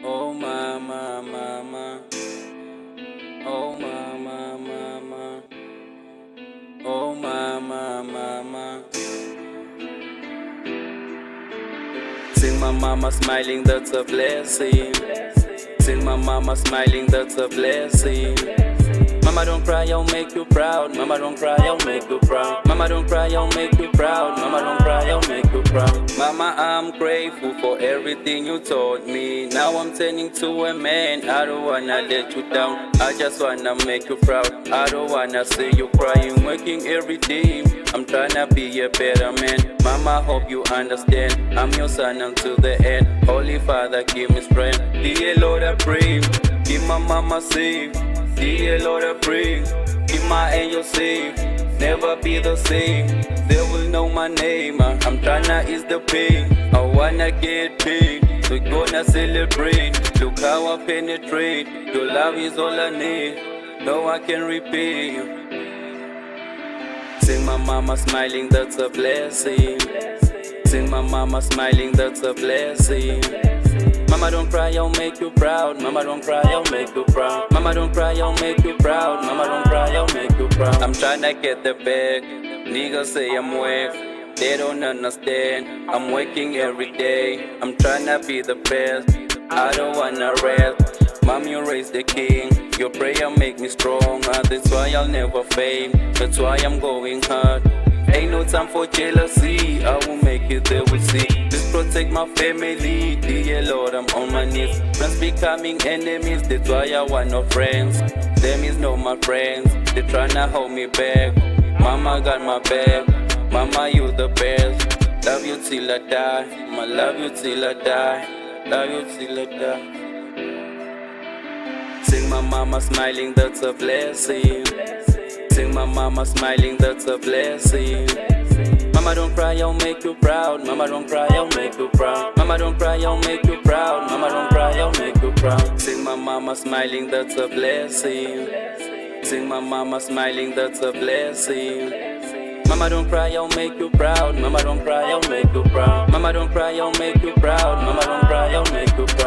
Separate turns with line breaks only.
Oh mama, mama. Oh mama, mama. Oh mama, mama. See my mama smiling, that's a blessing. See my mama smiling, that's a blessing. Mama don't cry, I'll make you proud. Mama don't cry, I'll make you proud. Mama don't cry, I'll make you proud. Mama don't cry, I'll make you proud. Mama, I'm grateful for everything you taught me. Now I'm turning to a man. I don't wanna let you down. I just wanna make you proud. I don't wanna see you crying, working every day. I'm tryna be a better man. Mama, hope you understand. I'm your son until the end. Holy Father, give me strength. Dear Lord, I pray. Keep my mama safe. Dear Lord, I pray, keep my angels safe, never be the same. They will know my name. I'm tryna ease the pain. I wanna get paid, so gonna celebrate. Look how I penetrate. Your love is all I need. No one can repay you. See my mama smiling, that's a blessing. See my mama smiling, that's a blessing. Mama don't cry, I'll make you proud. Mama don't cry, I'll make you proud. Mama don't cry, I'll make you proud. Mama don't cry, I'll make you proud. I'm tryna get the bag. Niggas say I'm whack. They don't understand. I'm working every day. I'm tryna be the best. I don't wanna rest. Mom, you raised the king. Your prayer make me stronger. That's why I'll never fail. That's why I'm going hard. Ain't no time for jealousy. I will make it, they will see. Just protect my family. Dear Lord, I'm on my knees. Friends becoming enemies. That's why I want no friends. Them is no my friends. They tryna hold me back. Mama got my back. Mama, you the best. Love you till I die. Mama, love you till I die. Love you till I die. Sing my mama smiling, that's a blessing. Sing my mama smiling, that's a blessing. Mama don't cry, I'll make you proud. Mama don't cry, I'll make you proud. Mama don't cry, I'll make you proud. Mama don't cry, I'll make you proud. Sing my mama smiling, that's a blessing. Sing my mama smiling, that's a blessing. Mama don't cry, I'll make you proud. Mama don't cry, I'll make you proud. Mama don't cry, I'll make you proud. Mama don't cry, I'll make you proud.